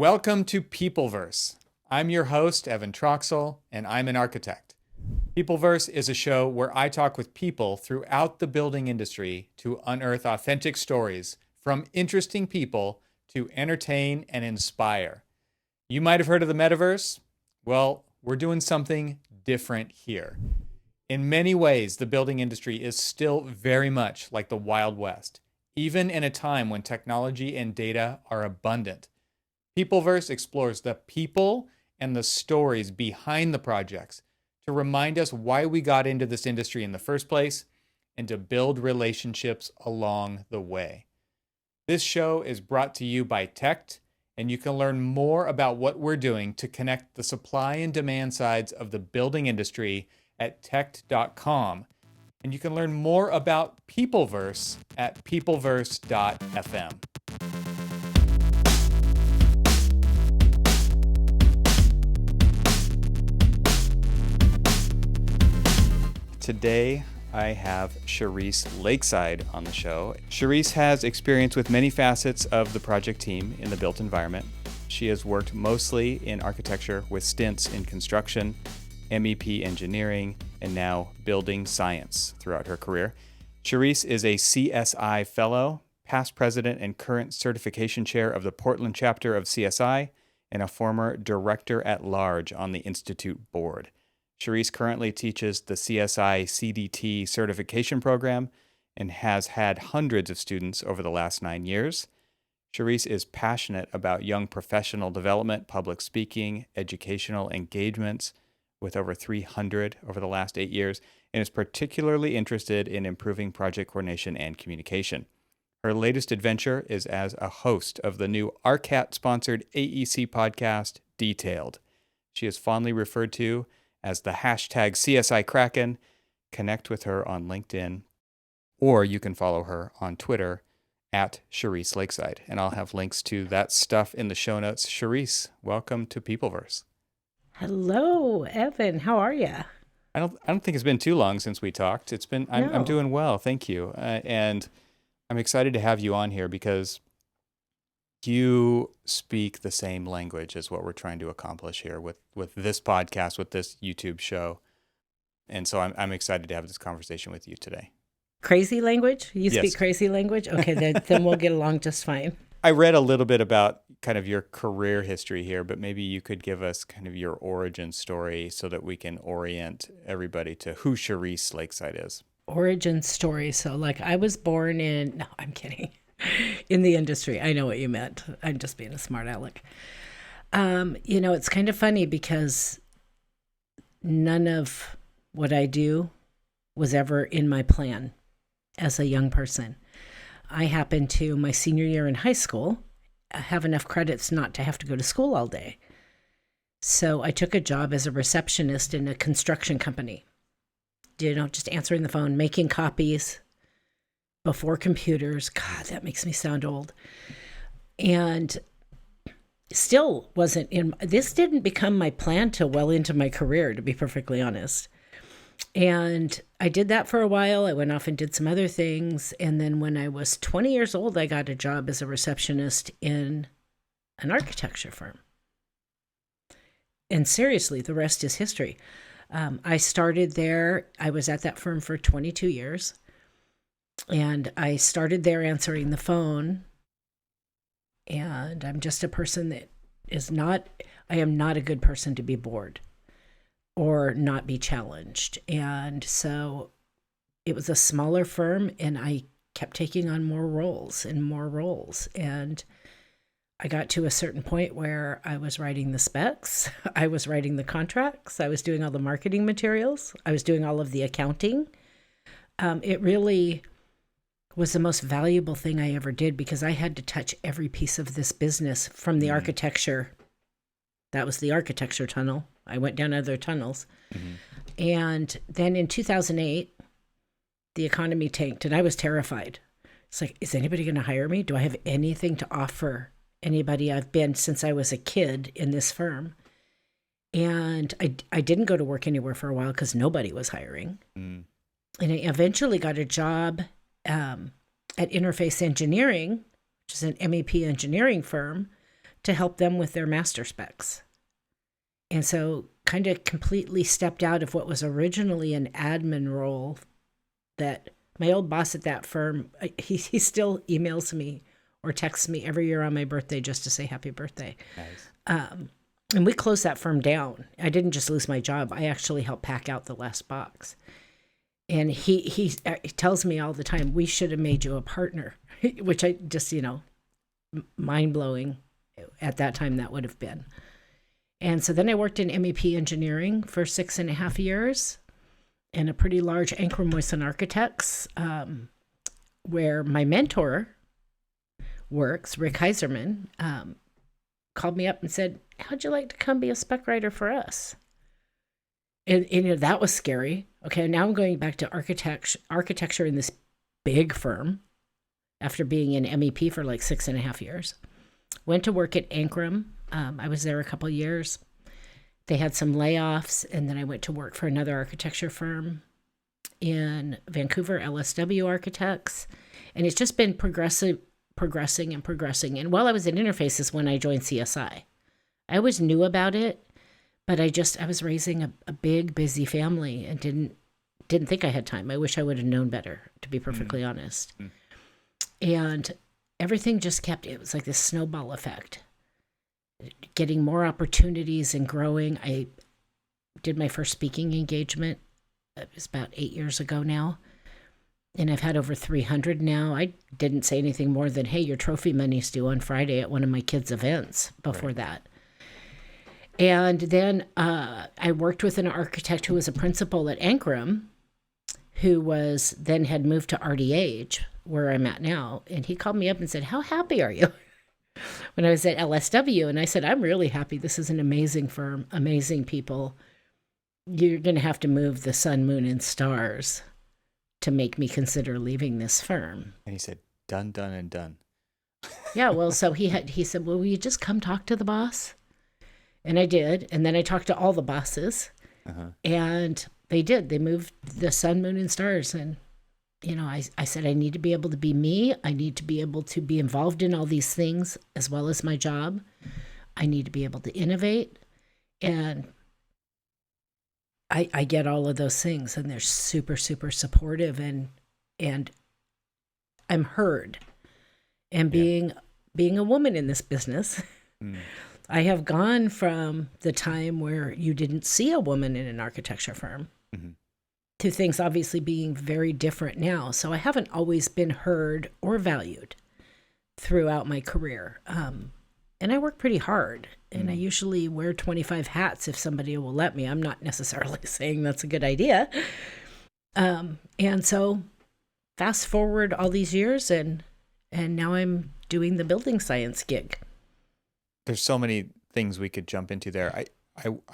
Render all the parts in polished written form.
Welcome to Peopleverse. I'm your host, Evan Troxel, and I'm an architect. Peopleverse is a show where I talk with people throughout the building industry to unearth authentic stories from interesting people to entertain and inspire. You might have heard of the metaverse. Well, we're doing something different here. In many ways, the building industry is still very much like the Wild West, even in a time when technology and data are abundant. Peopleverse explores the people and the stories behind the projects to remind us why we got into this industry in the first place and to build relationships along the way. This show is brought to you by Tect, and you can learn more about what we're doing to connect the supply and demand sides of the building industry at tect.com. And you can learn more about Peopleverse at peopleverse.fm. Today, I have Cherise Lakeside on the show. Cherise has experience with many facets of the project team in the built environment. She has worked mostly in architecture with stints in construction, MEP Engineering, and now Building Science throughout her career. Cherise is a CSI Fellow, past president and current certification chair of the Portland Chapter of CSI, and a former director at large on the Institute Board. Cherise currently teaches the CSI CDT certification program and has had hundreds of students over the last 9 years. Cherise is passionate about young professional development, public speaking, educational engagements with over 300 over the last 8 years, and is particularly interested in improving project coordination and communication. Her latest adventure is as a host of the new RCAT-sponsored AEC podcast, Detailed. She is fondly referred to as the hashtag CSI Kraken. Connect with her on LinkedIn, or you can follow her on Twitter at Cherise Lakeside. And I'll have links to that stuff in the show notes. Cherise, welcome to Peopleverse. Hello, Evan. How are you? I don't think it's been too long since we talked. I'm doing well, thank you. And I'm excited to have you on here because you speak the same language as what we're trying to accomplish here with this podcast, with this YouTube show. And so I'm excited to have this conversation with you today. Crazy language? You Yes. speak crazy language? Okay, then we'll get along just fine. I read a little bit about kind of your career history here, but maybe you could give us kind of your origin story so that we can orient everybody to who Cherise Lakeside is. Origin story. So like I was born in, no, I'm kidding. In the industry. I know what you meant. I'm just being a smart aleck. It's kind of funny because none of what I do was ever in my plan as a young person. I happened to, my senior year in high school, have enough credits not to have to go to school all day. So I took a job as a receptionist in a construction company. Just answering the phone, making copies before computers. God, that makes me sound old. And still this didn't become my plan till well into my career, to be perfectly honest. And I did that for a while. I went off and did some other things. And then when I was 20 years old, I got a job as a receptionist in an architecture firm. And seriously, the rest is history. I started there. I was at that firm for 22 years. And I started there answering the phone. And I'm just a person that I am not a good person to be bored or not be challenged. And so it was a smaller firm, and I kept taking on more roles and more roles. And I got to a certain point where I was writing the specs, I was writing the contracts, I was doing all the marketing materials, I was doing all of the accounting. It really was the most valuable thing I ever did because I had to touch every piece of this business from the architecture. That was the architecture tunnel. I went down other tunnels. Mm-hmm. And then in 2008, the economy tanked and I was terrified. It's like, is anybody going to hire me? Do I have anything to offer anybody? I've been since I was a kid in this firm. And I didn't go to work anywhere for a while because nobody was hiring. Mm. And I eventually got a job at Interface Engineering, which is an MEP engineering firm, to help them with their master specs. And so kind of completely stepped out of what was originally an admin role that my old boss at that firm, he still emails me or texts me every year on my birthday just to say happy birthday. Nice. And we closed that firm down. I didn't just lose my job. I actually helped pack out the last box. And he tells me all the time, we should have made you a partner, which I just, mind-blowing at that time that would have been. And so then I worked in MEP Engineering for 6.5 years in a pretty large Anchor Moyson Architects, where my mentor works, Rick Heiserman, called me up and said, how'd you like to come be a spec writer for us? And that was scary. Okay, now I'm going back to architecture in this big firm after being in MEP for like 6.5 years. Went to work at Ankrum. I was there a couple of years. They had some layoffs, and then I went to work for another architecture firm in Vancouver, LSW Architects. And it's just been progressing. And while I was at Interfaces when I joined CSI, I always knew about it, but I was raising a big, busy family and didn't think I had time. I wish I would have known better, to be perfectly honest. And everything just it was like this snowball effect. Getting more opportunities and growing. I did my first speaking engagement. It was about 8 years ago now. And I've had over 300 now. I didn't say anything more than, hey, your trophy money's due on Friday at one of my kids' events before that. And then I worked with an architect who was a principal at Ankrum, who had moved to RDH, where I'm at now. And he called me up and said, how happy are you? When I was at LSW. And I said, I'm really happy. This is an amazing firm, amazing people. You're going to have to move the sun, moon, and stars to make me consider leaving this firm. And he said, done, done, and done. Yeah, well, so he said, well, will you just come talk to the boss? And I did. And then I talked to all the bosses. And they did. They moved the sun, moon, and stars. And, I said, I need to be able to be me. I need to be able to be involved in all these things as well as my job. I need to be able to innovate. And I get all of those things, and they're super, super supportive, and I'm heard. And being a woman in this business, I have gone from the time where you didn't see a woman in an architecture firm to things obviously being very different now. So I haven't always been heard or valued throughout my career. And I work pretty hard, and I usually wear 25 hats if somebody will let me. I'm not necessarily saying that's a good idea. And so fast forward all these years, and now I'm doing the building science gig. There's so many things we could jump into there.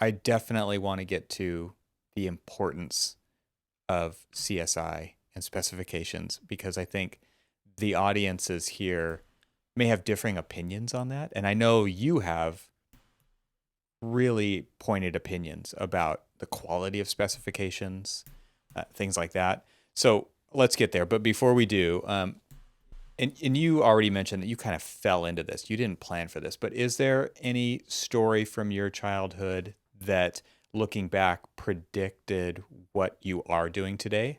I definitely want to get to the importance of CSI and specifications, because I think the audiences here may have differing opinions on that. And I know you have really pointed opinions about the quality of specifications, things like that. So let's get there. But before we do, and you already mentioned that you kind of fell into this. You didn't plan for this. But is there any story from your childhood that, looking back, predicted what you are doing today?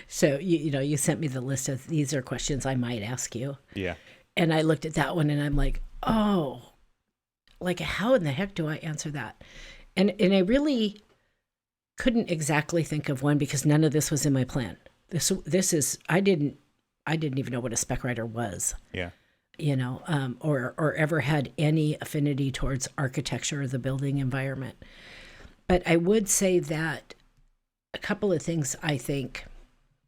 So, you sent me the list of these are questions I might ask you. Yeah. And I looked at that one and I'm like, oh, like how in the heck do I answer that? And I really couldn't exactly think of one, because none of this was in my plan. This is, I didn't even know what a spec writer was. Yeah. Or ever had any affinity towards architecture or the building environment. But I would say that a couple of things I think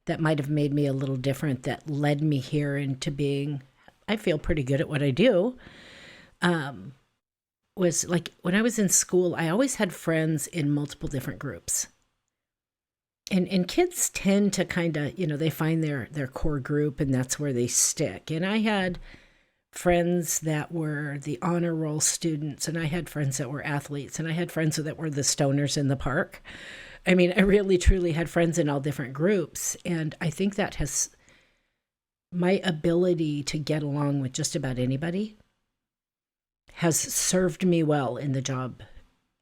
that might have made me a little different, that led me here into being, I feel pretty good at what I do, was like when I was in school, I always had friends in multiple different groups. And kids tend to kind of, they find their core group, and that's where they stick. And I had friends that were the honor roll students, and I had friends that were athletes, and I had friends that were the stoners in the park. I mean, I really, truly had friends in all different groups. And I think that has my ability to get along with just about anybody has served me well in the job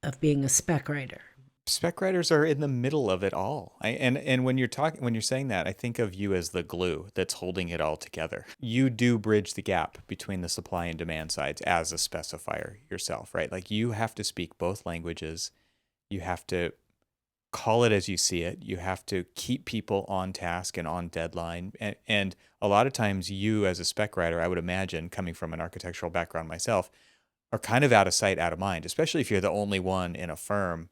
of being a spec writer. Spec writers are in the middle of it all. And when you're saying that, I think of you as the glue that's holding it all together. You do bridge the gap between the supply and demand sides as a specifier yourself, right? Like you have to speak both languages. You have to call it as you see it. You have to keep people on task and on deadline. And a lot of times you as a spec writer, I would imagine, coming from an architectural background myself, are kind of out of sight, out of mind, especially if you're the only one in a firm.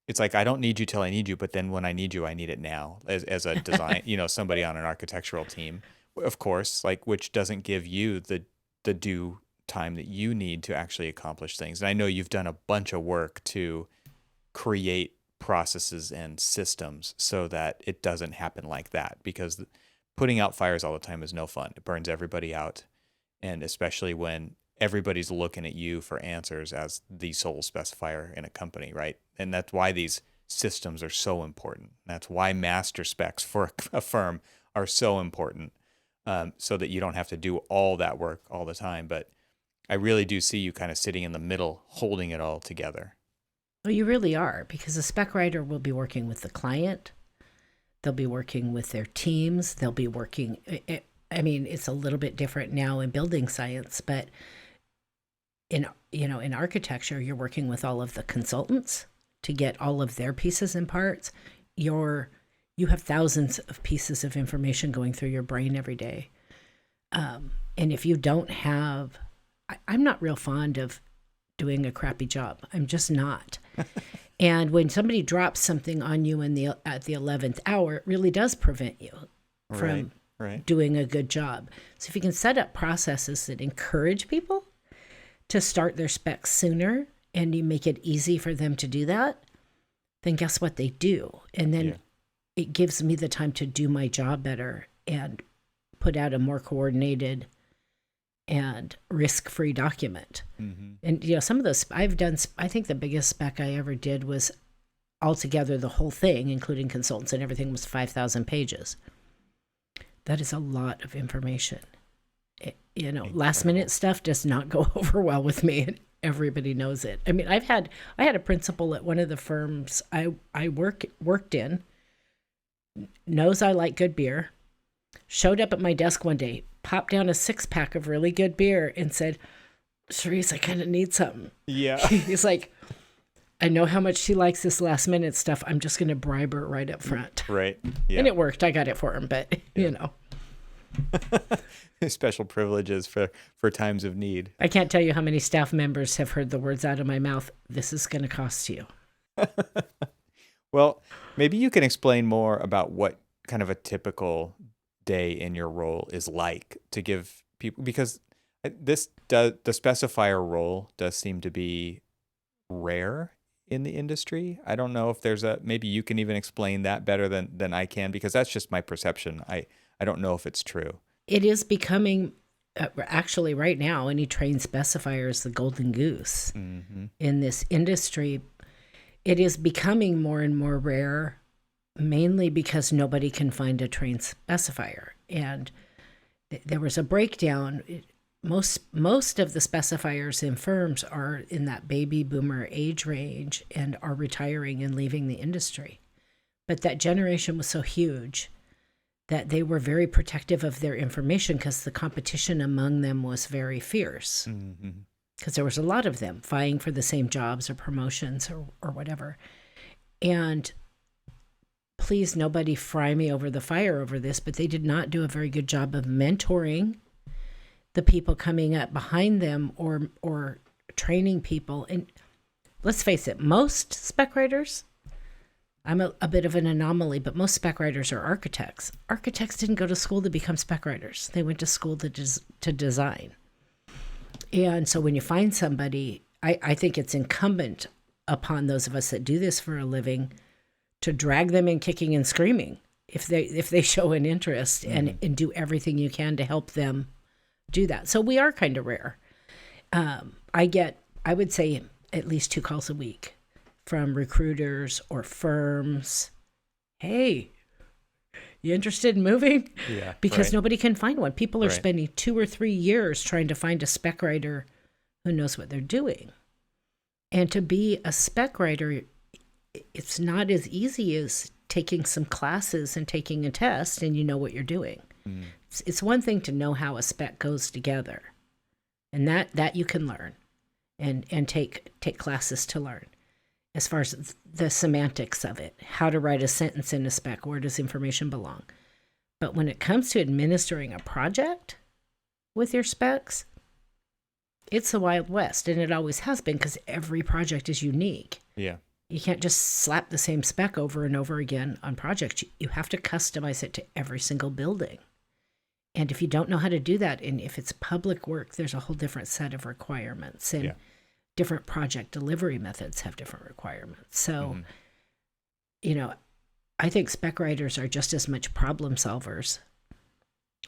It's like, I don't need you till I need you, but then when I need you, I need it now as a design, somebody on an architectural team, of course, like, which doesn't give you the due time that you need to actually accomplish things. And I know you've done a bunch of work to create processes and systems so that it doesn't happen like that, because putting out fires all the time is no fun. It burns everybody out. And especially when everybody's looking at you for answers as the sole specifier in a company, right? And that's why these systems are so important. That's why master specs for a firm are so important, so that you don't have to do all that work all the time. But I really do see you kind of sitting in the middle, holding it all together. Well, you really are, because a spec writer will be working with the client. They'll be working with their teams. They'll be working, it's a little bit different now in building science, but in architecture, you're working with all of the consultants to get all of their pieces and parts. You have thousands of pieces of information going through your brain every day. And if you don't have, I'm not real fond of doing a crappy job. I'm just not. And when somebody drops something on you at the 11th hour, it really does prevent you from doing a good job. So if you can set up processes that encourage people to start their specs sooner, and you make it easy for them to do that, then guess what they do? And then it gives me the time to do my job better and put out a more coordinated and risk-free document. Mm-hmm. And some of those I've done, I think the biggest spec I ever did was altogether the whole thing, including consultants and everything, was 5,000 pages. That is a lot of information. Last minute stuff does not go over well with me, and everybody knows it. I mean, I had a principal at one of the firms I worked in, knows I like good beer, showed up at my desk one day, popped down a 6-pack of really good beer and said, "Cherise, I kind of need something." Yeah. He's like, "I know how much she likes this last minute stuff. I'm just going to bribe her right up front." Right. Yeah. And it worked. I got it for him, but Special privileges for times of need. I can't tell you how many staff members have heard the words out of my mouth, "This is going to cost you." Well, maybe you can explain more about what kind of a typical day in your role is like, to give people, because the specifier role does seem to be rare in the industry. I don't know if maybe you can even explain that better than I can, because that's just my perception. I don't know if it's true. It is becoming, actually right now, any trained specifier is the golden goose in this industry. It is becoming more and more rare, mainly because nobody can find a trained specifier. And there was a breakdown. Most of the specifiers in firms are in that baby boomer age range and are retiring and leaving the industry. But that generation was so huge that they were very protective of their information, because the competition among them was very fierce. Because there was a lot of them vying for the same jobs or promotions or whatever. And please, nobody fry me over the fire over this, but they did not do a very good job of mentoring the people coming up behind them or training people. And let's face it, most spec writers, I'm a bit of an anomaly, but most spec writers are architects. Architects didn't go to school to become spec writers. They went to school to design. And so when you find somebody, I think it's incumbent upon those of us that do this for a living to drag them in kicking and screaming if they show an interest, and do everything you can to help them do that. So we are kind of rare. I would say, at least 2 calls a week from recruiters or firms. "Hey, you interested in moving?" Because nobody can find one. People are spending 2 or 3 years trying to find a spec writer who knows what they're doing. And to be a spec writer, it's not as easy as taking some classes and taking a test and you know what you're doing. Mm. It's one thing to know how a spec goes together, and that you can learn and take classes to learn. As far as the semantics of it, how to write a sentence in a spec, where does information belong? But when it comes to administering a project with your specs, it's the Wild West, and it always has been, because every project is unique. Yeah. You can't just slap the same spec over and over again on projects. You have to customize it to every single building. And if you don't know how to do that, and if it's public work, there's a whole different set of requirements, and different project delivery methods have different requirements. So, I think spec writers are just as much problem solvers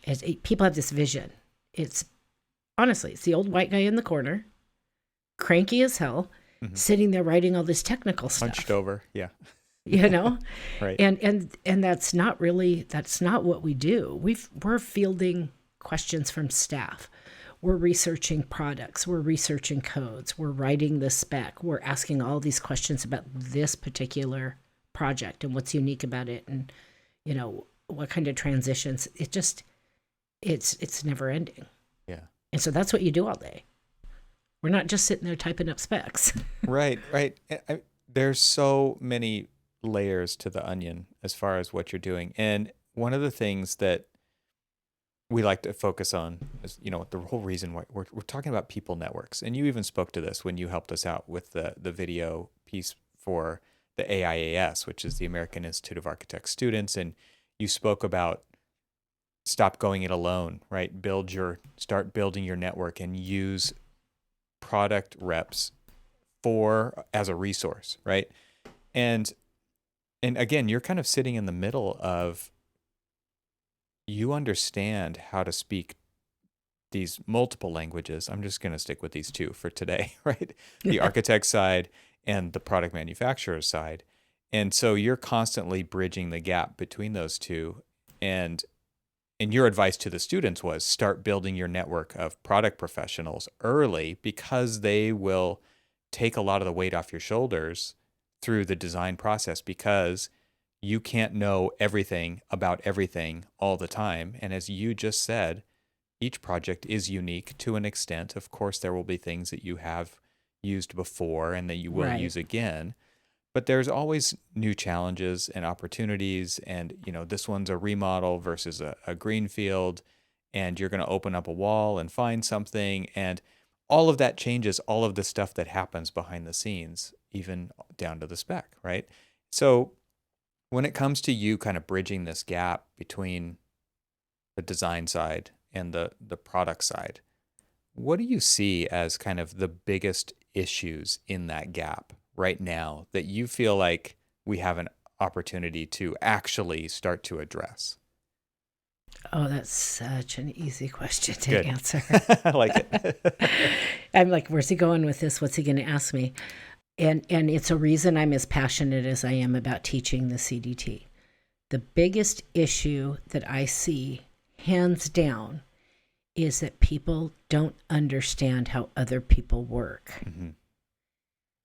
as people have this vision. It's honestly, it's the old white guy in the corner, cranky as hell, sitting there writing all this technical stuff. Hunched over, yeah. Right. And that's not what we do. We're fielding questions from staff. We're researching products. We're researching codes. We're writing the spec. We're asking all these questions about this particular project and what's unique about it, and what kind of transitions. It's never ending. Yeah. And so that's what you do all day. We're not just sitting there typing up specs. Right. There's so many layers to the onion as far as what you're doing. And one of the things that we like to focus on is, the whole reason why we're talking about people networks. And you even spoke to this when you helped us out with the video piece for the AIAS, which is the American Institute of Architects Students. And you spoke about stop going it alone, right? Start building your network and use product reps as a resource, right? And again, you're kind of sitting in the middle of, you understand how to speak these multiple languages. I'm just going to stick with these two for today, right? The architect side and the product manufacturer side. And so you're constantly bridging the gap between those two. And your advice to the students was start building your network of product professionals early, because they will take a lot of the weight off your shoulders through the design process, because you can't know everything about everything all the time. And as you just said, each project is unique to an extent. Of course, there will be things that you have used before and that you will use again. But there's always new challenges and opportunities. And, this one's a remodel versus a greenfield. And you're going to open up a wall and find something. And all of that changes all of the stuff that happens behind the scenes, even down to the spec, right? So when it comes to you kind of bridging this gap between the design side and the product side, what do you see as kind of the biggest issues in that gap right now that you feel like we have an opportunity to actually start to address? Oh, that's such an easy question to answer. I like it. I'm like, where's he going with this? What's he going to ask me? And it's a reason I'm as passionate as I am about teaching the CDT. The biggest issue that I see, hands down, is that people don't understand how other people work. Mm-hmm.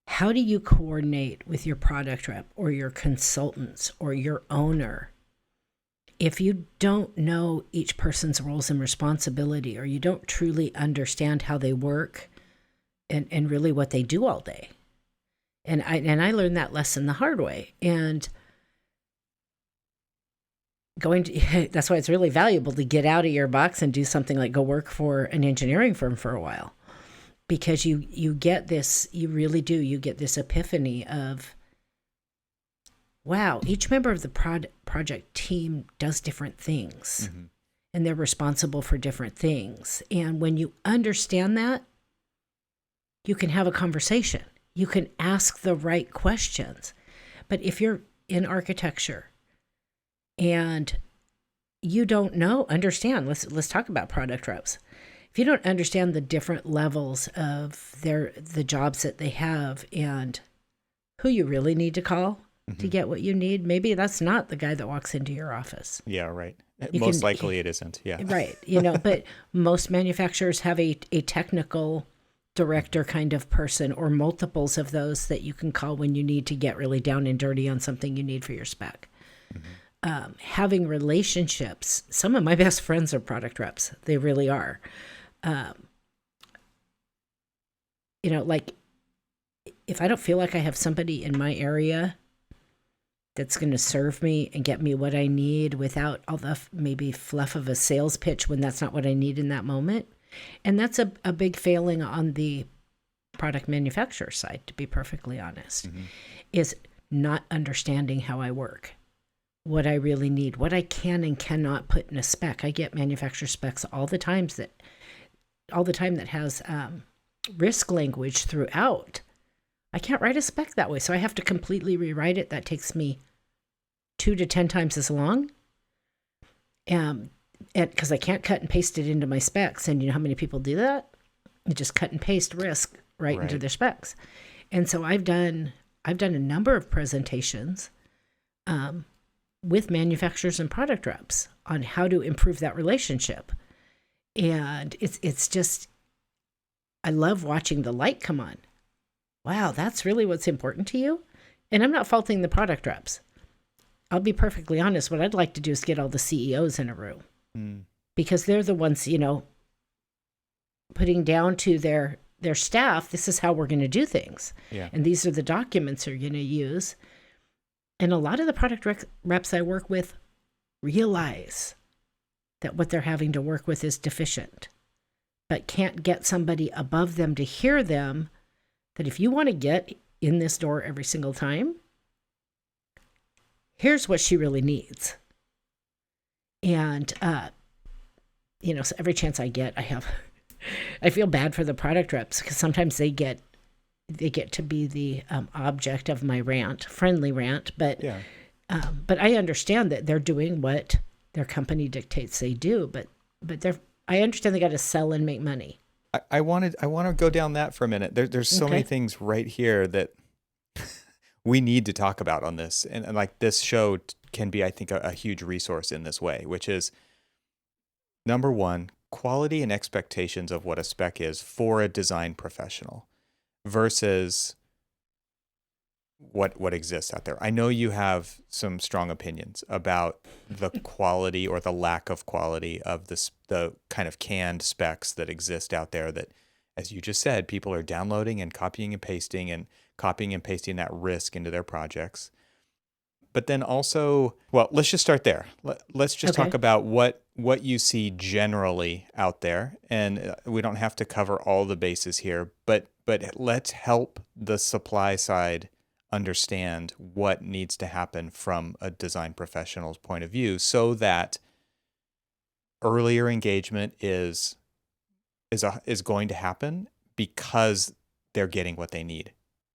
How do you coordinate with your product rep or your consultants or your owner if you don't know each person's roles and responsibility, or you don't truly understand how they work and really what they do all day? And I learned that lesson the hard way. And that's why it's really valuable to get out of your box and do something like go work for an engineering firm for a while, because you get this, you really do, you get this epiphany of, wow, each member of the project team does different things, and they're responsible for different things. And when you understand that, you can have a conversation. You can ask the right questions. But if you're in architecture and you don't understand, let's talk about product reps. If you don't understand the different levels of the jobs that they have and who you really need to call to get what you need, maybe that's not the guy that walks into your office. Yeah, right. Most likely it isn't. Yeah. Right. But most manufacturers have a technical director kind of person, or multiples of those that you can call when you need to get really down and dirty on something you need for your spec. Having relationships. Some of my best friends are product reps. They really are. Like if I don't feel like I have somebody in my area that's going to serve me and get me what I need without all the maybe fluff of a sales pitch when that's not what I need in that moment. And that's a big failing on the product manufacturer side, to be perfectly honest, is not understanding how I work, what I really need, what I can and cannot put in a spec. I get manufacturer specs all the time that has risk language throughout. I can't write a spec that way, so I have to completely rewrite it. That takes me 2 to 10 times as long. And because I can't cut and paste it into my specs. And you know how many people do that? You just cut and paste risk right into their specs. And so I've done a number of presentations with manufacturers and product reps on how to improve that relationship. And it's just, I love watching the light come on. Wow, that's really what's important to you? And I'm not faulting the product reps. I'll be perfectly honest. What I'd like to do is get all the CEOs in a room, because they're the ones, putting down to their staff, this is how we're going to do things. Yeah. And these are the documents you're going to use. And a lot of the product reps I work with realize that what they're having to work with is deficient, but can't get somebody above them to hear them, that if you want to get in this door every single time, here's what she really needs. And, so every chance I get, I feel bad for the product reps, because sometimes they get to be the object of my friendly rant, but I understand that they're doing what their company dictates they do, but I understand they got to sell and make money. I want to go down that for a minute. There's so many things right here that we need to talk about on this. And like this show can be, I think, a huge resource in this way, which is, number one, quality and expectations of what a spec is for a design professional versus what exists out there. I know you have some strong opinions about the quality or the lack of quality of the kind of canned specs that exist out there that, as you just said, people are downloading and copying and pasting that risk into their projects. But then also, well, let's just start there. Let's just talk about what you see generally out there. And we don't have to cover all the bases here, but let's help the supply side understand what needs to happen from a design professional's point of view, so that earlier engagement is going to happen because they're getting what they need.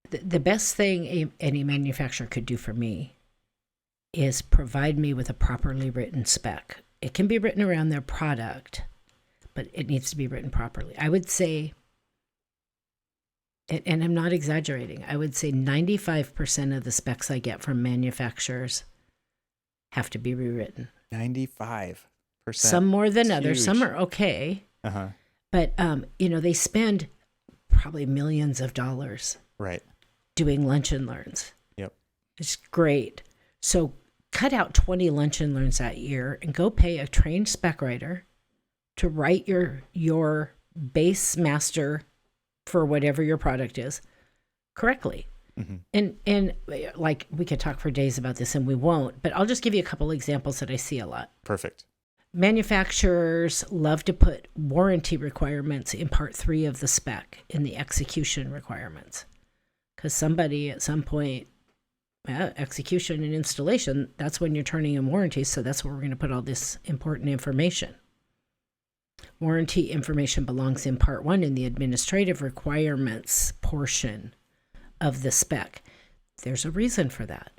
The best thing any manufacturer could do for me is provide me with a properly written spec. It can be written around their product, but it needs to be written properly. I would say, and I'm not exaggerating, I would say 95% of the specs I get from manufacturers have to be rewritten. 95%. Some more than others. Huge. Some are okay. But, they spend probably millions of dollars doing lunch and learns. Yep. It's great. So cut out 20 lunch and learns that year and go pay a trained spec writer to write your base master for whatever your product is correctly. And like, we could talk for days about this and we won't, but I'll just give you a couple examples that I see a lot. Perfect. Manufacturers love to put warranty requirements in part 3 of the spec, in the execution requirements, because somebody at some point, execution and installation, that's when you're turning in warranties. So that's where we're going to put all this important information. Warranty information belongs in part 1 in the administrative requirements portion of the spec. There's a reason for that.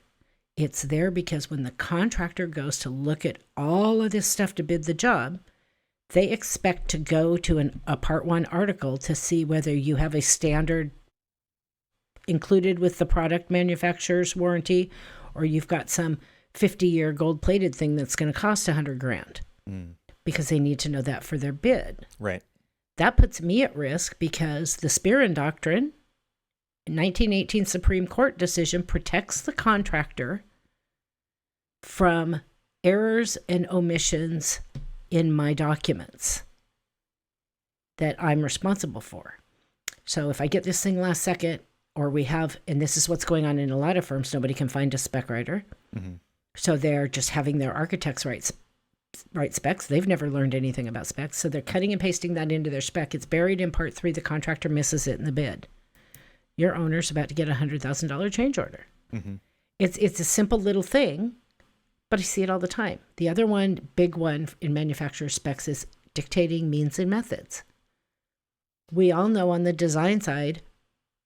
It's there because when the contractor goes to look at all of this stuff to bid the job, they expect to go to a part 1 article to see whether you have a standard included with the product manufacturer's warranty, or you've got some 50-year gold-plated thing that's going to cost $100,000, because they need to know that for their bid. Right. That puts me at risk because the Spearin Doctrine, 1918 Supreme Court decision, protects the contractor from errors and omissions in my documents that I'm responsible for. So if I get this thing last second, or we have, and this is what's going on in a lot of firms, nobody can find a spec writer. Mm-hmm. So they're just having their architects write specs. They've never learned anything about specs. So they're cutting and pasting that into their spec. It's buried in part 3. The contractor misses it in the bid. Your owner's about to get a $100,000 change order. Mm-hmm. It's a simple little thing, but I see it all the time. The other one, big one in manufacturer specs, is dictating means and methods. We all know on the design side,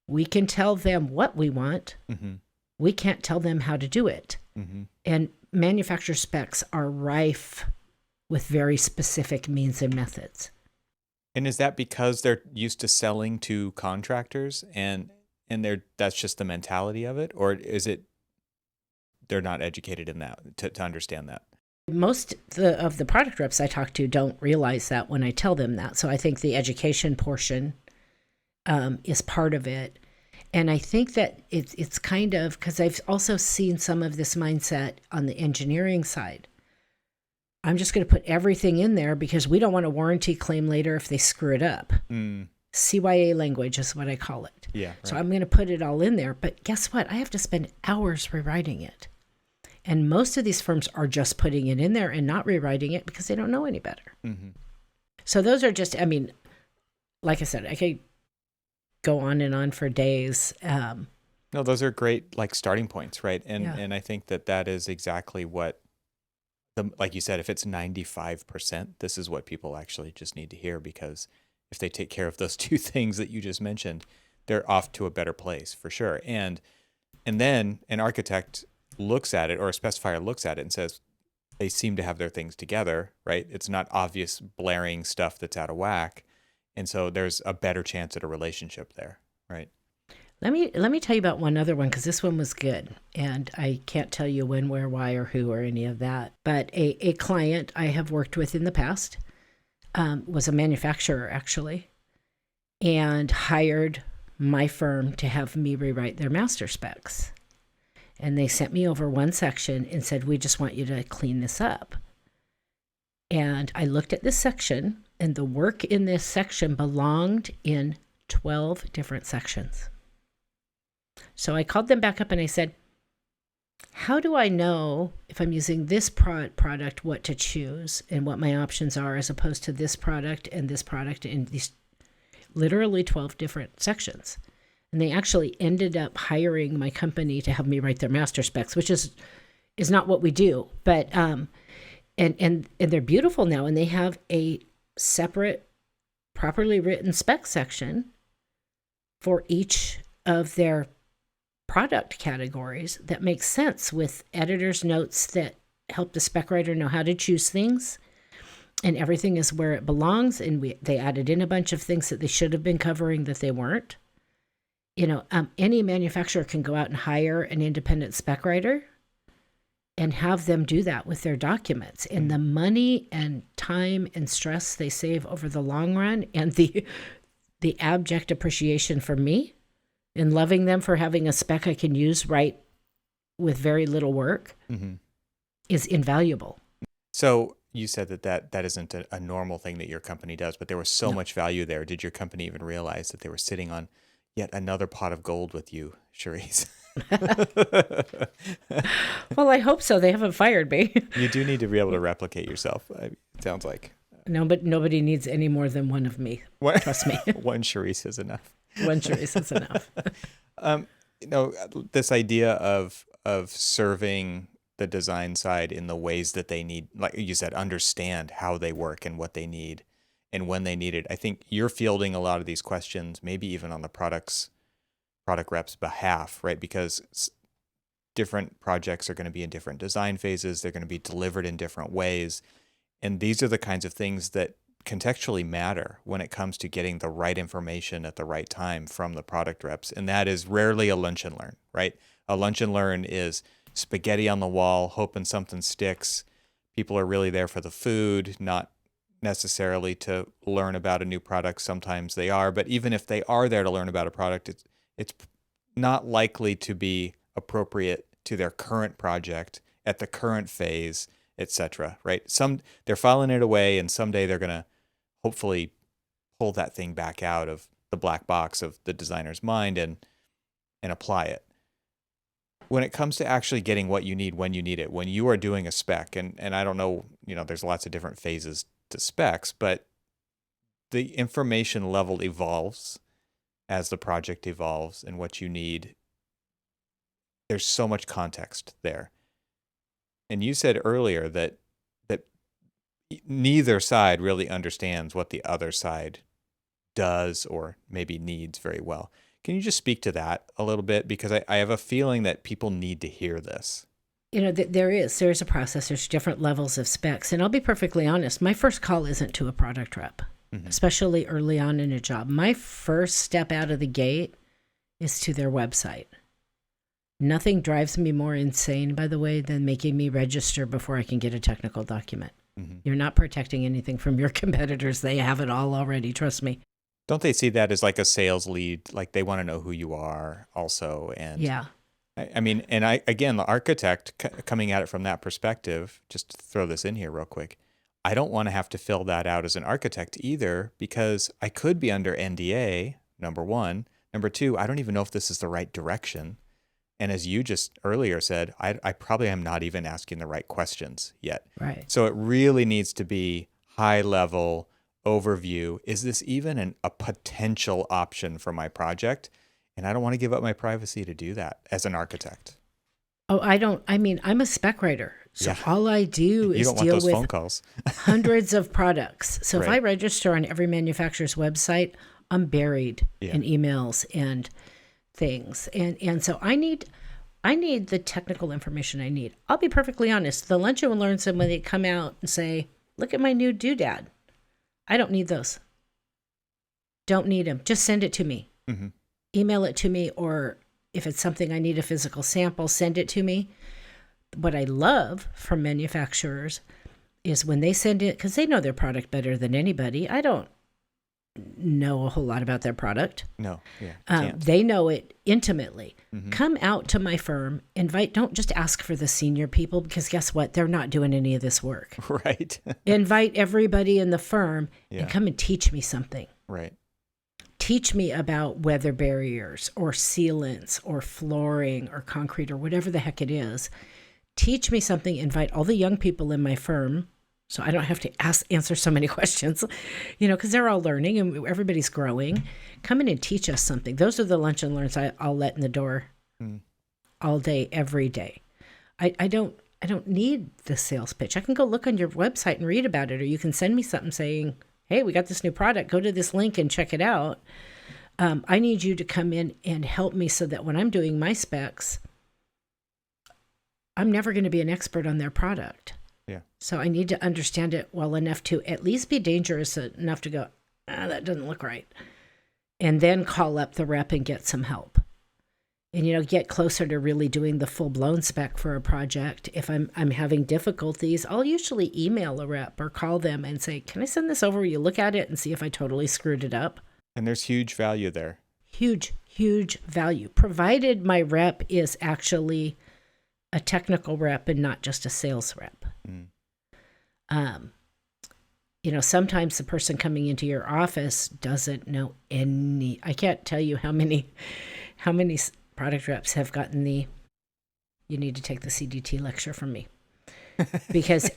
we can tell them what we want. Mm-hmm. We can't tell them how to do it. Mm-hmm. And manufacturer specs are rife with very specific means and methods. And is that because they're used to selling to contractors and that's just the mentality of it? Or is it they're not educated in that to understand that? Most of the product reps I talk to don't realize that when I tell them that. So I think the education portion is part of it. And I think that it's kind of, because I've also seen some of this mindset on the engineering side. I'm just going to put everything in there because we don't want a warranty claim later if they screw it up. CYA language is what I call it. Yeah. Right. So I'm going to put it all in there. But guess what? I have to spend hours rewriting it. And most of these firms are just putting it in there and not rewriting it because they don't know any better. Mm-hmm. So those are just, like I said, I could go on and on for days. No, those are great starting points, right? And I think that is exactly what, like you said, if it's 95%, this is what people actually just need to hear, because if they take care of those two things that you just mentioned, they're off to a better place for sure. And then an architect looks at it, or a specifier looks at it and says, they seem to have their things together, right? It's not obvious blaring stuff that's out of whack. And so there's a better chance at a relationship there, right? Let me tell you about one other one, because this one was good. And I can't tell you when, where, why, or who, or any of that. But a client I have worked with in the past was a manufacturer, actually, and hired my firm to have me rewrite their master specs. And they sent me over one section and said, we just want you to clean this up. And I looked at this section, and the work in this section belonged in 12 different sections. So I called them back up and I said, how do I know if I'm using this product, what to choose and what my options are, as opposed to this product in these literally 12 different sections? And they actually ended up hiring my company to have me write their master specs, which is not what we do. But and they're beautiful now, and they have a separate, properly written spec section for each of their product categories that makes sense, with editor's notes that help the spec writer know how to choose things, and everything is where it belongs. And they added in a bunch of things that they should have been covering that they weren't. Any manufacturer can go out and hire an independent spec writer and have them do that with their documents. And the money and time and stress they save over the long run, and the abject appreciation for me and loving them for having a spec I can use right with very little work, mm-hmm. is invaluable. So you said that isn't a normal thing that your company does, but there was so much value there. Did your company even realize that they were sitting on yet another pot of gold with you, Cherise? Well, I hope so. They haven't fired me. You do need to be able to replicate yourself, it sounds like. No, but nobody needs any more than one of me. Trust me. One Cherise is enough. One Cherise is enough. This idea of serving the design side in the ways that they need, like you said, understand how they work and what they need and when they need it. I think you're fielding a lot of these questions, maybe even on the product rep's behalf, right? Because different projects are going to be in different design phases. They're going to be delivered in different ways. And these are the kinds of things that contextually matter when it comes to getting the right information at the right time from the product reps. And that is rarely a lunch and learn, right? A lunch and learn is spaghetti on the wall, hoping something sticks. People are really there for the food, not necessarily to learn about a new product. Sometimes they are, but even if they are there to learn about a product, it's not likely to be appropriate to their current project at the current phase, etc. Right? They're filing it away, and someday they're gonna hopefully pull that thing back out of the black box of the designer's mind and apply it. When it comes to actually getting what you need when you need it, when you are doing a spec, and I don't know, there's lots of different phases to specs, but the information level evolves as the project evolves and what you need. There's so much context there. And you said earlier that neither side really understands what the other side does or maybe needs very well. Can you just speak to that a little bit? Because I have a feeling that people need to hear this. There's a process. There's different levels of specs. And I'll be perfectly honest, my first call isn't to a product rep, especially early on in a job. My first step out of the gate is to their website. Nothing drives me more insane, by the way, than making me register before I can get a technical document. You're not protecting anything from your competitors. They have it all already, trust me. Don't they see that as like a sales lead? Like they want to know who you are also. And yeah. I mean, and again, the architect coming at it from that perspective, just to throw this in here real quick, I don't want to have to fill that out as an architect either, because I could be under NDA, number one. Number two, I don't even know if this is the right direction. And as you just earlier said, I probably am not even asking the right questions yet. Right. So it really needs to be high level overview. Is this even a potential option for my project? And I don't want to give up my privacy to do that as an architect. Oh, I'm a spec writer. So all I do is deal with phone calls. hundreds of products. So if Right. I register on every manufacturer's website, I'm buried in emails and things. And so I need the technical information I need. I'll be perfectly honest. The lunch and learns when they come out and say, look at my new doodad. I don't need those. Don't need them. Just send it to me. Email it to me, or if it's something I need a physical sample, send it to me. What I love from manufacturers is when they send it, because they know their product better than anybody. I don't know a whole lot about their product. No, they know it intimately. Come out to my firm, don't just ask for the senior people, because guess what? They're not doing any of this work. Right. Invite everybody in the firm and come and teach me something. Right. Teach me about weather barriers or sealants or flooring or concrete or whatever the heck it is. Teach me something. Invite all the young people in my firm so I don't have to answer so many questions, because they're all learning and everybody's growing. Come in and teach us something. Those are the lunch and learns I'll let in the door all day, every day. I don't need the sales pitch. I can go look on your website and read about it, or you can send me something saying, hey, we got this new product. Go to this link and check it out. I need you to come in and help me so that when I'm doing my specs, I'm never going to be an expert on their product. Yeah. So I need to understand it well enough to at least be dangerous enough to go, that doesn't look right. And then call up the rep and get some help. And, get closer to really doing the full-blown spec for a project. If I'm having difficulties, I'll usually email a rep or call them and say, can I send this over? You look at it and see if I totally screwed it up. And there's huge value there. Huge, huge value, provided my rep is actually a technical rep and not just a sales rep. Sometimes the person coming into your office doesn't know I can't tell you how many product reps have gotten you need to take the CDT lecture from me. Because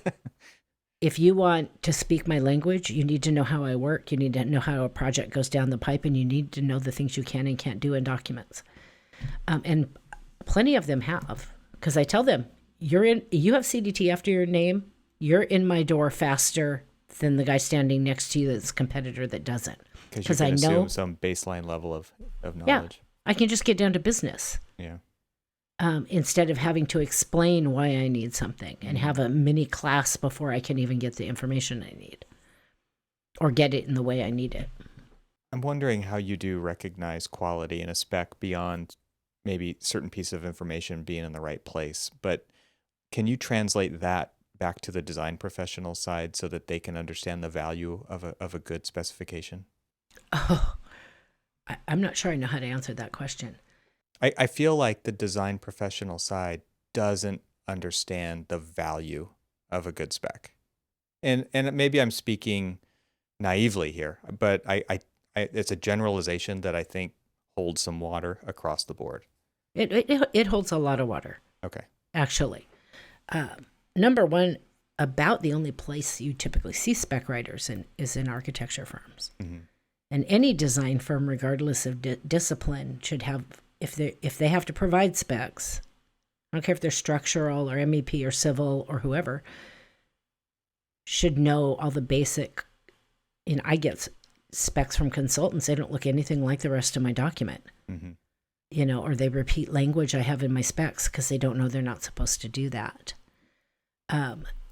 if you want to speak my language, you need to know how I work. You need to know how a project goes down the pipe, and you need to know the things you can and can't do in documents. And plenty of them have, because I tell them, you have CDT after your name, you're in my door faster than the guy standing next to you that's a competitor that doesn't. Because you can assume some baseline level of knowledge. Yeah, I can just get down to business. Yeah. Instead of having to explain why I need something and have a mini class before I can even get the information I need or get it in the way I need it. I'm wondering how you do recognize quality in a spec beyond maybe certain piece of information being in the right place, but can you translate that back to the design professional side so that they can understand the value of a good specification? Oh, I'm not sure I know how to answer that question. I feel like the design professional side doesn't understand the value of a good spec. And maybe I'm speaking naively here, but it's a generalization that I think holds some water across the board. It holds a lot of water, Okay. actually. Number one, about the only place you typically see spec writers is in architecture firms. Mm-hmm. And any design firm, regardless of discipline, should have, if they have to provide specs, I don't care if they're structural or MEP or civil or whoever, should know all the basic. I get specs from consultants. They don't look anything like the rest of my document. Mm-hmm. Or they repeat language I have in my specs because they don't know they're not supposed to do that.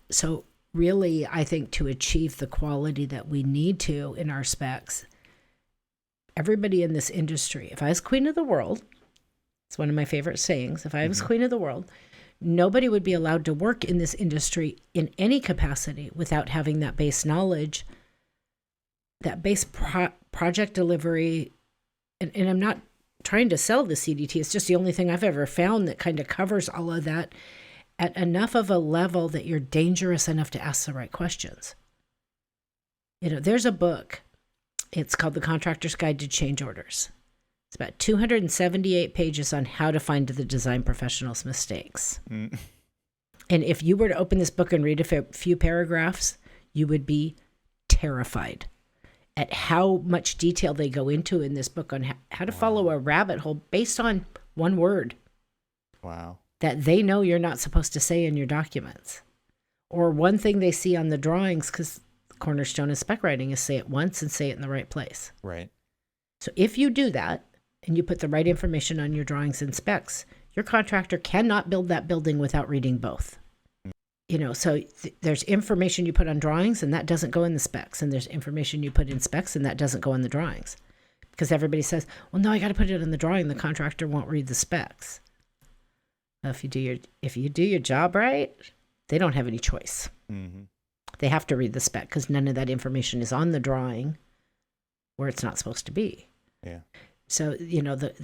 So really, I think to achieve the quality that we need to in our specs, everybody in this industry, if I was queen of the world, it's one of my favorite sayings, if I was queen of the world, nobody would be allowed to work in this industry in any capacity without having that base knowledge, that base project delivery. And I'm not trying to sell the CDT. It's just the only thing I've ever found that kind of covers all of that at enough of a level that you're dangerous enough to ask the right questions. There's a book. It's called The Contractor's Guide to Change Orders. It's about 278 pages on how to find the design professional's mistakes. And if you were to open this book and read a few paragraphs, you would be terrified at how much detail they go into in this book on how to follow a rabbit hole based on one word. Wow. That they know you're not supposed to say in your documents. Or one thing they see on the drawings, because the cornerstone of spec writing is say it once and say it in the right place. Right. So if you do that, and you put the right information on your drawings and specs, your contractor cannot build that building without reading both. So there's information you put on drawings and that doesn't go in the specs. And there's information you put in specs and that doesn't go in the drawings. Because everybody says, well, no, I got to put it in the drawing. The contractor won't read the specs. If you do your job right, they don't have any choice. Mm-hmm. They have to read the spec because none of that information is on the drawing where it's not supposed to be. Yeah. So,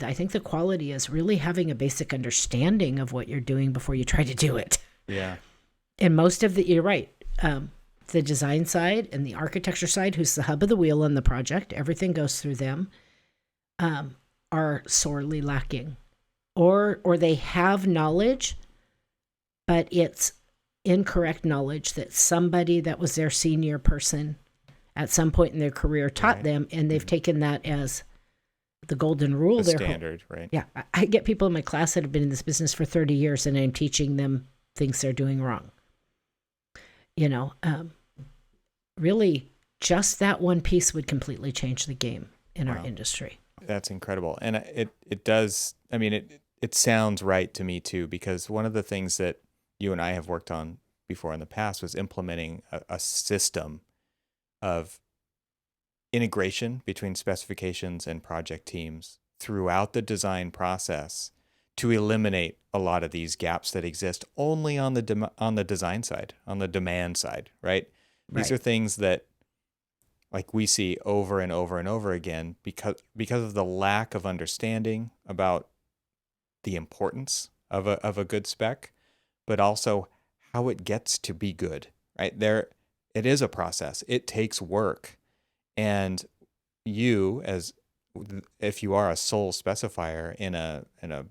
I think the quality is really having a basic understanding of what you're doing before you try to do it. Yeah. And you're right. The design side and the architecture side, who's the hub of the wheel on the project, everything goes through them, are sorely lacking. Or they have knowledge, but it's incorrect knowledge that somebody that was their senior person at some point in their career taught them, and they've taken that as the golden rule. The standard, right? Yeah. I get people in my class that have been in this business for 30 years, and I'm teaching them things they're doing wrong. Really, just that one piece would completely change the game in our industry. That's incredible. And it does, it sounds right to me too, because one of the things that you and I have worked on before in the past was implementing a system of integration between specifications and project teams throughout the design process to eliminate a lot of these gaps that exist only on the design side, on the demand side, right? These are things that like we see over and over and over again because of the lack of understanding about the importance of a good spec, but also how it gets to be good, right? It is a process. It takes work. And if you are a sole specifier in a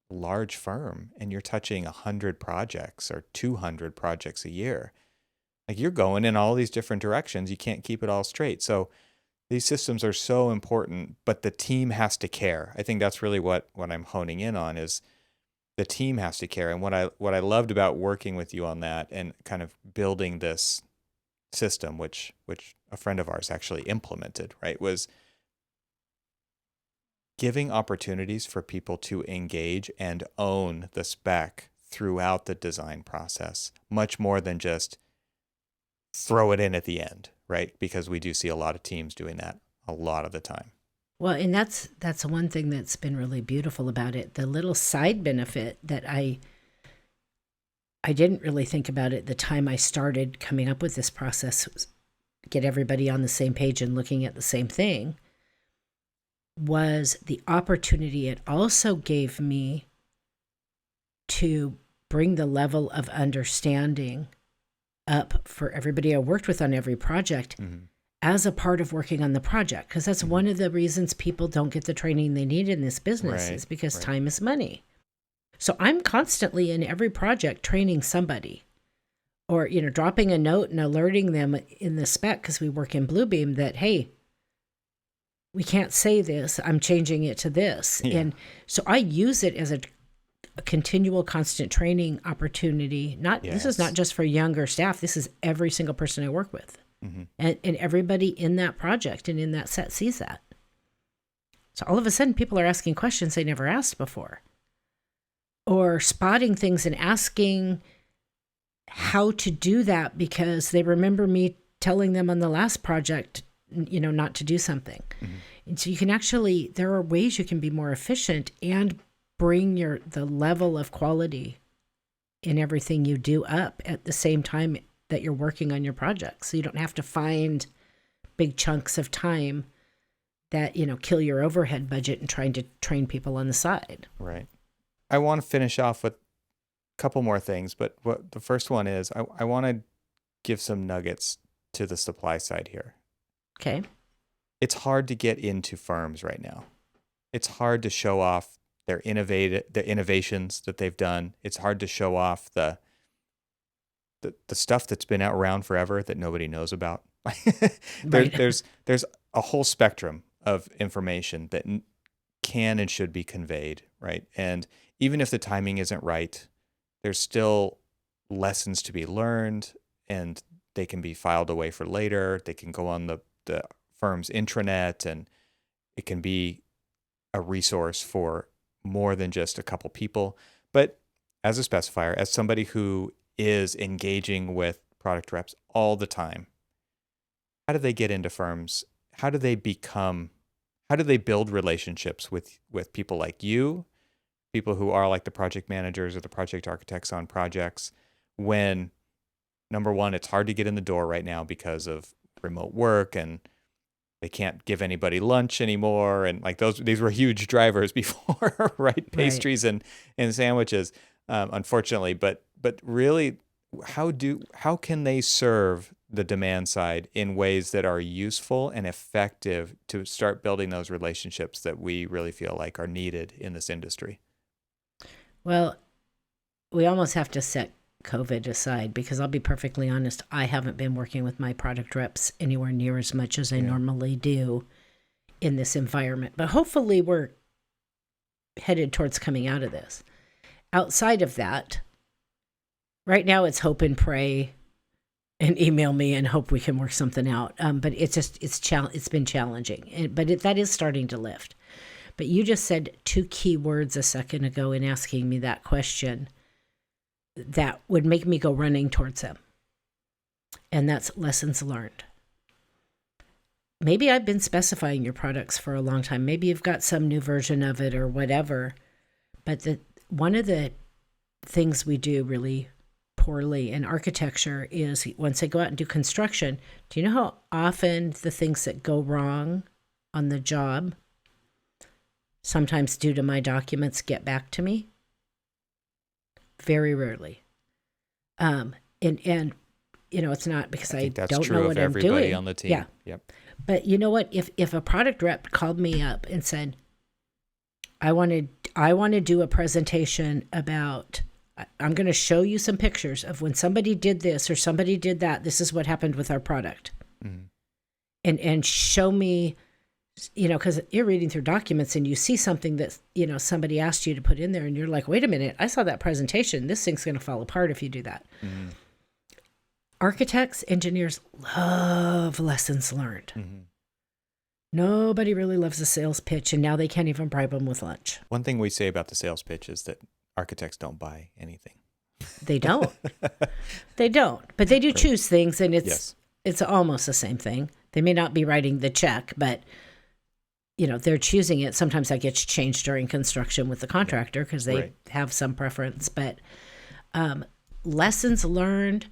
large firm and you're touching 100 projects or 200 projects a year, like you're going in all these different directions. You can't keep it all straight. So these systems are so important, but the team has to care. I think that's really what I'm honing in on is the team has to care. And what I loved about working with you on that and kind of building this system, which a friend of ours actually implemented, right, was giving opportunities for people to engage and own the spec throughout the design process, much more than just throw it in at the end, right? Because we do see a lot of teams doing that a lot of the time. Well, and that's one thing that's been really beautiful about it. The little side benefit that I I didn't really think about it the time I started coming up with this process, get everybody on the same page and looking at the same thing, was the opportunity it also gave me to bring the level of understanding up for everybody I worked with on every project as a part of working on the project. Because that's one of the reasons people don't get the training they need in this business, is because time is money. So I'm constantly in every project training somebody, or, dropping a note and alerting them in the spec, because we work in Bluebeam, that, hey, we can't say this, I'm changing it to this. Yeah. And so I use it as a continual, constant training opportunity. This is not just for younger staff. This is every single person I work with. And everybody in that project and in that set sees that. So all of a sudden, people are asking questions they never asked before, or spotting things and asking how to do that because they remember me telling them on the last project, not to do something. And so you can actually, there are ways you can be more efficient and bring the level of quality in everything you do up at the same time that you're working on your project. So you don't have to find big chunks of time that, kill your overhead budget and trying to train people on the side. Right. I want to finish off with a couple more things, but what the first one is, I want to give some nuggets to the supply side here. Okay. It's hard to get into firms right now. It's hard to show off their innovations that they've done. It's hard to show off the stuff that's been around forever that nobody knows about. There's a whole spectrum of information that can and should be conveyed, right? And even if the timing isn't right, there's still lessons to be learned, and they can be filed away for later. They can go on the firm's intranet, and it can be a resource for more than just a couple people. But as a specifier, as somebody who is engaging with product reps all the time, how do they get into firms? How do they build relationships with people like you, people who are like the project managers or the project architects on projects, when, number one, it's hard to get in the door right now because of remote work, and they can't give anybody lunch anymore, and like these were huge drivers before, right? Pastries and sandwiches, unfortunately. But really, how can they serve the demand side in ways that are useful and effective to start building those relationships that we really feel like are needed in this industry? Well, we almost have to set COVID aside, because I'll be perfectly honest, I haven't been working with my product reps anywhere near as much as I normally do in this environment. But hopefully we're headed towards coming out of this. Outside of that, right now it's hope and pray and email me and hope we can work something out. But it's been challenging, but that is starting to lift. But you just said two key words a second ago in asking me that question that would make me go running towards them. And that's lessons learned. Maybe I've been specifying your products for a long time. Maybe you've got some new version of it or whatever. But one of the things we do really poorly in architecture is, once they go out and do construction, do you know how often the things that go wrong on the job, sometimes due to my documents, get back to me? Very rarely. And it's not because I don't know what I'm doing. That's true of everybody on the team. Yeah. Yep. But you know what? If a product rep called me up and said, I want to do a presentation about, I'm going to show you some pictures of when somebody did this or somebody did that, this is what happened with our product. And show me, because you're reading through documents and you see something that, somebody asked you to put in there, and you're like, wait a minute, I saw that presentation. This thing's going to fall apart if you do that. Architects, engineers love lessons learned. Nobody really loves a sales pitch, and now they can't even bribe them with lunch. One thing we say about the sales pitch is that architects don't buy anything. They don't. They don't. But they do choose things, and it's almost the same thing. They may not be writing the check, but they're choosing it. Sometimes that gets changed during construction with the contractor because they have some preference. But lessons learned,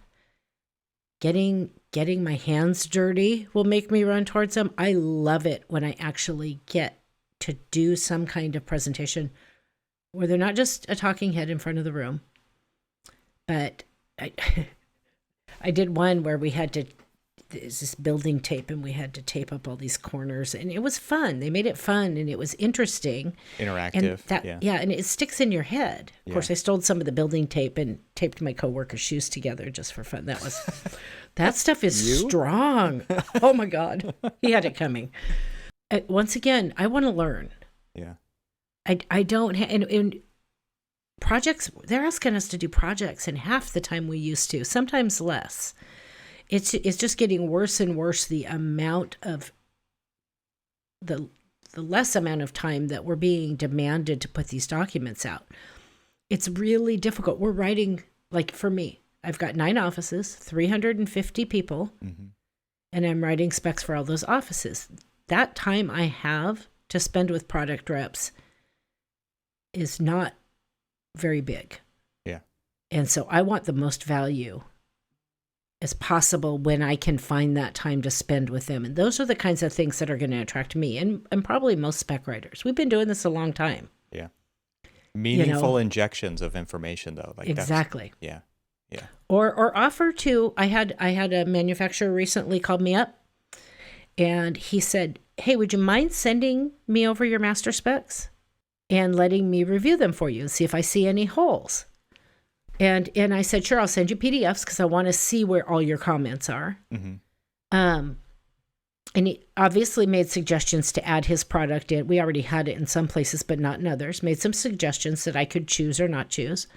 getting my hands dirty will make me run towards them. I love it when I actually get to do some kind of presentation where they're not just a talking head in front of the room, but I did one where we had to, there's this building tape, and we had to tape up all these corners, and it was fun. They made it fun, and it was interesting. Interactive. And and it sticks in your head. Of course, I stole some of the building tape and taped my coworkers' shoes together just for fun. That stuff is strong. Oh my God. He had it coming. Once again, I want to learn. Yeah. I don't, and projects, they're asking us to do projects in half the time we used to, sometimes less. It's just getting worse and worse, the amount of the less amount of time that we're being demanded to put these documents out. It's really difficult. We're writing, like for me, I've got 9 offices, 350 people, and I'm writing specs for all those offices. That time I have to spend with product reps is not very big. Yeah. And so I want the most value as possible when I can find that time to spend with them. And those are the kinds of things that are going to attract me and probably most spec writers. We've been doing this a long time. Yeah. Meaningful injections of information, though. Like exactly. Yeah. Yeah. Or offer to, I had a manufacturer recently called me up, and he said, hey, would you mind sending me over your master specs and letting me review them for you and see if I see any holes? And I said, sure, I'll send you PDFs because I want to see where all your comments are. And he obviously made suggestions to add his product in. We already had it in some places, but not in others. Made some suggestions that I could choose or not choose,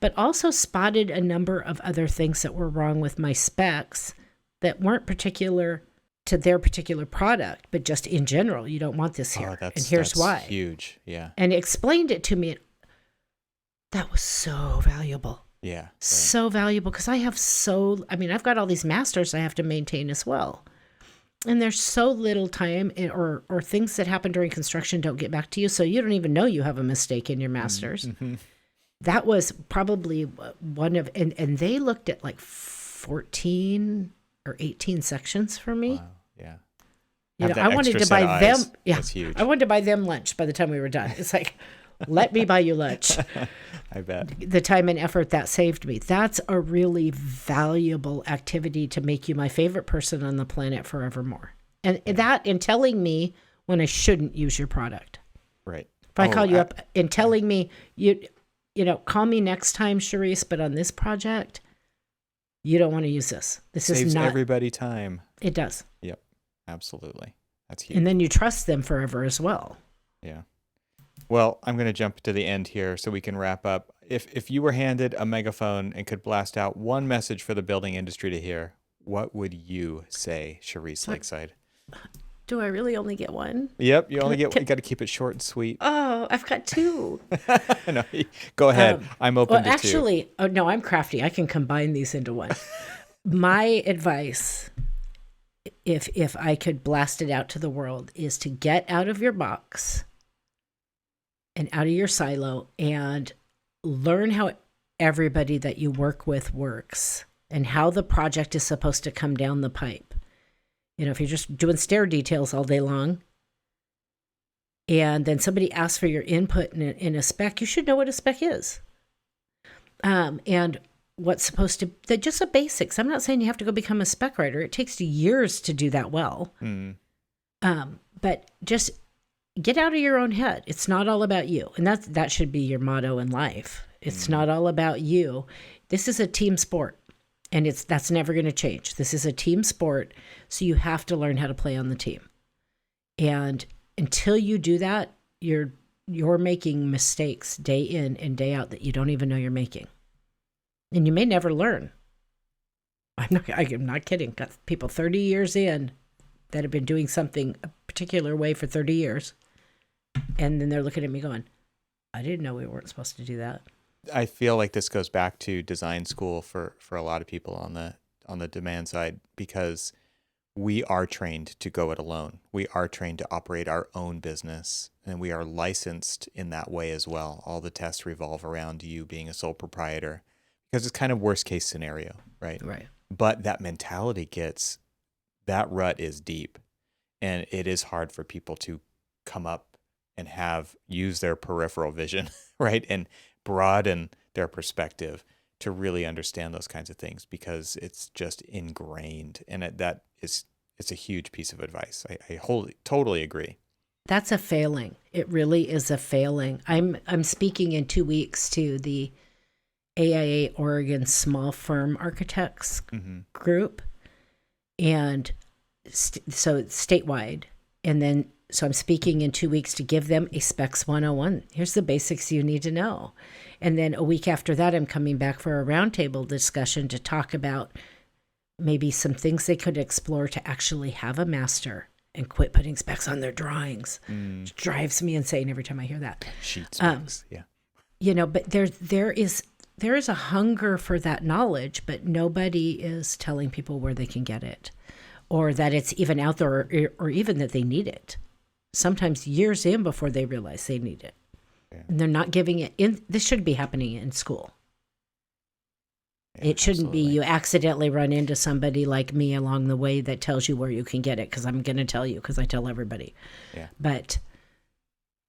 but also spotted a number of other things that were wrong with my specs that weren't particular to their particular product, but just in general, you don't want this here. And here's why. Huge. Yeah. And he explained it to me. That was so valuable. Yeah. Right. So valuable because I've got all these masters I have to maintain as well. And there's so little time or things that happen during construction don't get back to you. So you don't even know you have a mistake in your masters. That was probably one of, and they looked at like 14 or 18 sections for me. Wow. Yeah. I wanted to buy them. Yeah. That's huge. I wanted to buy them lunch by the time we were done. It's like, let me buy you lunch. I bet. The time and effort that saved me. That's a really valuable activity to make you my favorite person on the planet forevermore. And telling me when I shouldn't use your product. Right. If I call you up and telling me, call me next time, Cherise, but on this project, you don't want to use this. This saves is not everybody time. It does. Yep. Absolutely. That's huge. And then you trust them forever as well. Yeah. Well, I'm going to jump to the end here so we can wrap up. If you were handed a megaphone and could blast out one message for the building industry to hear, what would you say, Cherise Lakeside? Do I really only get one? Yep, you only get one. You got to keep it short and sweet. Oh, I've got 2. No, go ahead. I'm open to 2. Actually, no, I'm crafty. I can combine these into one. My advice, if I could blast it out to the world, is to get out of your box and out of your silo and learn how everybody that you work with works and how the project is supposed to come down the pipe. If you're just doing stair details all day long and then somebody asks for your input in a spec, you should know what a spec is. And what's supposed to, they're just the basics. I'm not saying you have to go become a spec writer. It takes years to do that well. But just get out of your own head. It's not all about you. And that should be your motto in life. It's not all about you. This is a team sport. And that's never going to change. This is a team sport, so you have to learn how to play on the team. And until you do that, you're making mistakes day in and day out that you don't even know you're making. And you may never learn. I'm not kidding. Got people 30 years in that have been doing something a particular way for 30 years. And then they're looking at me going, I didn't know we weren't supposed to do that. I feel like this goes back to design school for a lot of people on the demand side, because we are trained to go it alone. We are trained to operate our own business, and we are licensed in that way as well. All the tests revolve around you being a sole proprietor, because it's kind of worst case scenario, right? Right. But that mentality that rut is deep, and it is hard for people to come up and use their peripheral vision, right? And broaden their perspective to really understand those kinds of things, because it's just ingrained. And it's a huge piece of advice. I totally agree. That's a failing. It really is a failing. I'm speaking in 2 weeks to the AIA Oregon Small Firm Architects group, and so it's statewide. And then, so I'm speaking in 2 weeks to give them a Specs 101. Here's the basics you need to know. And then a week after that, I'm coming back for a roundtable discussion to talk about maybe some things they could explore to actually have a master and quit putting specs on their drawings. It drives me insane every time I hear that. Sheet specs, yeah. But there is a hunger for that knowledge, but nobody is telling people where they can get it, or that it's even out there, or even that they need it. Sometimes years in before they realize they need it. Yeah. And they're not giving it in. This should be happening in school. Yeah, it shouldn't be you accidentally run into somebody like me along the way that tells you where you can get it, because I'm going to tell you, because I tell everybody. Yeah. But,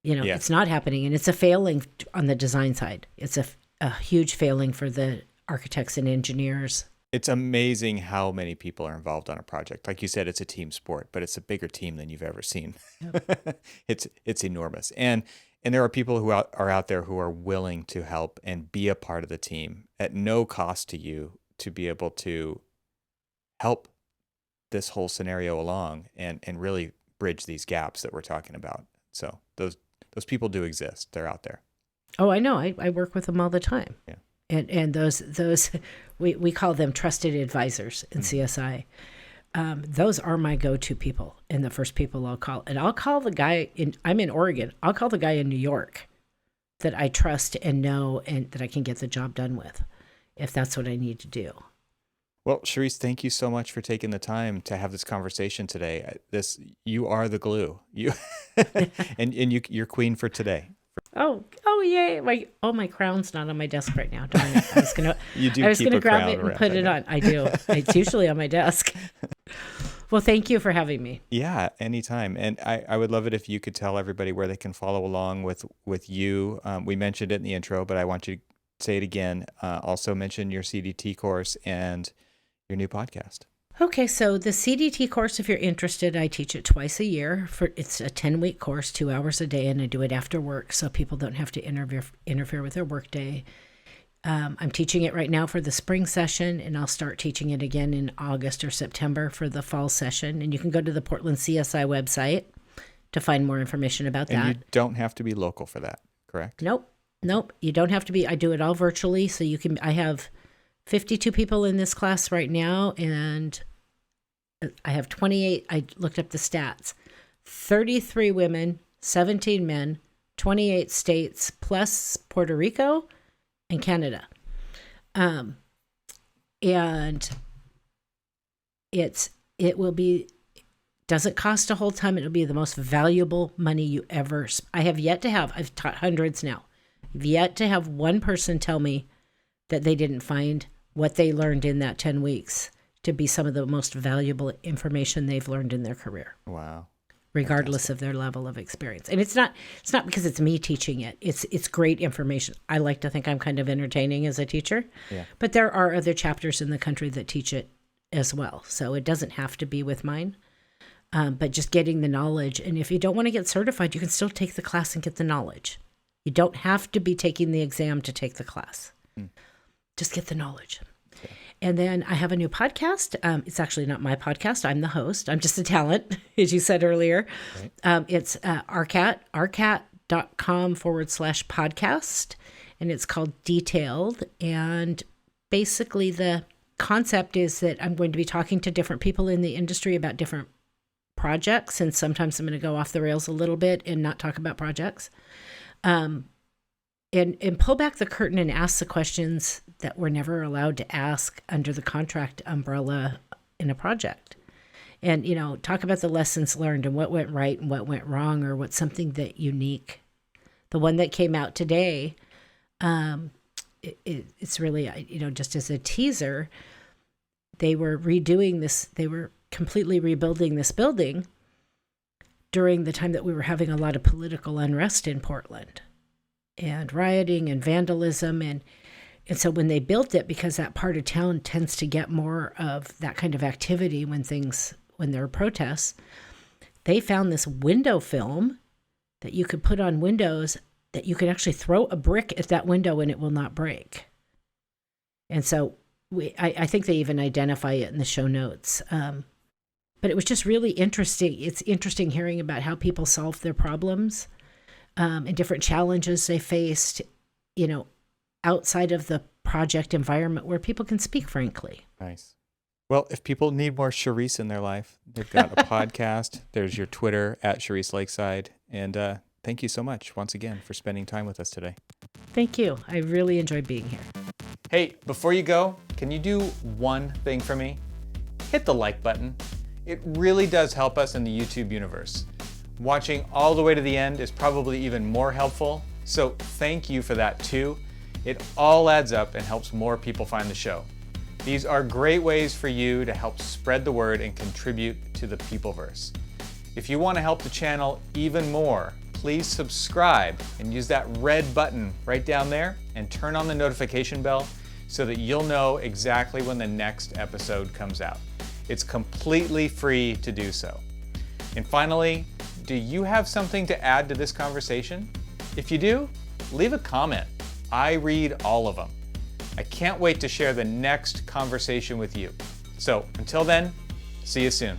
it's not happening, and it's a failing on the design side. It's a huge failing for the architects and engineers. It's amazing how many people are involved on a project. Like you said, it's a team sport, but it's a bigger team than you've ever seen. Yep. It's enormous. And there are people who are out there who are willing to help and be a part of the team at no cost to you, to be able to help this whole scenario along and really bridge these gaps that we're talking about. So those people do exist. They're out there. Oh, I know. I work with them all the time. Yeah. And those we call them trusted advisors in CSI. Those are my go-to people, and the first people I'll call. And I'll call the guy I'm in Oregon. I'll call the guy in New York that I trust and know, and that I can get the job done with, if that's what I need to do. Well, Cherise, thank you so much for taking the time to have this conversation today. You are the glue. You're queen for today. Oh, yay. My crown's not on my desk right now. Darn it. I was going to grab it and put it on. I do. It's usually on my desk. Well, thank you for having me. Yeah, anytime. And I would love it if you could tell everybody where they can follow along with you. We mentioned it in the intro, but I want you to say it again. Also mention your CDT course and your new podcast. Okay, so the CDT course, if you're interested, I teach it twice a year. It's a 10-week course, 2 hours a day, and I do it after work, so people don't have to interfere with their work day. I'm teaching it right now for the spring session, and I'll start teaching it again in August or September for the fall session. And you can go to the Portland CSI website to find more information about that. And you don't have to be local for that, correct? Nope. You don't have to be. I do it all virtually, so you can. I have 52 people in this class right now, and I have 28. I looked up the stats. 33 women, 17 men, 28 states, plus Puerto Rico and Canada. And it will be, doesn't cost a whole ton. It'll be the most valuable money you ever. I've taught hundreds now. I've yet to have one person tell me that they didn't find what they learned in that 10 weeks to be some of the most valuable information they've learned in their career. Wow. Regardless of their level of experience. And it's not because it's me teaching it. It's great information. I like to think I'm kind of entertaining as a teacher. Yeah. But there are other chapters in the country that teach it as well. So it doesn't have to be with mine. But just getting the knowledge. And if you don't want to get certified, you can still take the class and get the knowledge. You don't have to be taking the exam to take the class. Just get the knowledge. Okay. And then I have a new podcast. It's actually not my podcast. I'm the host. I'm just a talent, as you said earlier. Right. It's rcat.com/podcast, and it's called Detailed. And basically the concept is that I'm going to be talking to different people in the industry about different projects, and sometimes I'm going to go off the rails a little bit and not talk about projects. And pull back the curtain and ask the questions that we're never allowed to ask under the contract umbrella in a project. And, talk about the lessons learned and what went right and what went wrong, or what's something that unique. The one that came out today it's really, just as a teaser, they were redoing this, they were completely rebuilding this building during the time that we were having a lot of political unrest in Portland and rioting and vandalism. And so when they built it, because that part of town tends to get more of that kind of activity when there are protests, they found this window film that you could put on windows that you could actually throw a brick at that window and it will not break. And so I think they even identify it in the show notes. But it was just really interesting. It's interesting hearing about how people solve their problems and different challenges they faced, outside of the project environment where people can speak frankly. Nice. Well, if people need more Cherise in their life, they've got a podcast. There's your Twitter at Cherise Lakeside. And thank you so much once again for spending time with us today. Thank you. I really enjoyed being here. Hey, before you go, can you do one thing for me? Hit the like button. It really does help us in the YouTube universe. Watching all the way to the end is probably even more helpful, so thank you for that too. It all adds up and helps more people find the show. These are great ways for you to help spread the word and contribute to the Peopleverse. If you want to help the channel even more, please subscribe and use that red button right down there and turn on the notification bell so that you'll know exactly when the next episode comes out. It's completely free to do so. And finally, do you have something to add to this conversation? If you do, leave a comment. I read all of them. I can't wait to share the next conversation with you. So until then, see you soon.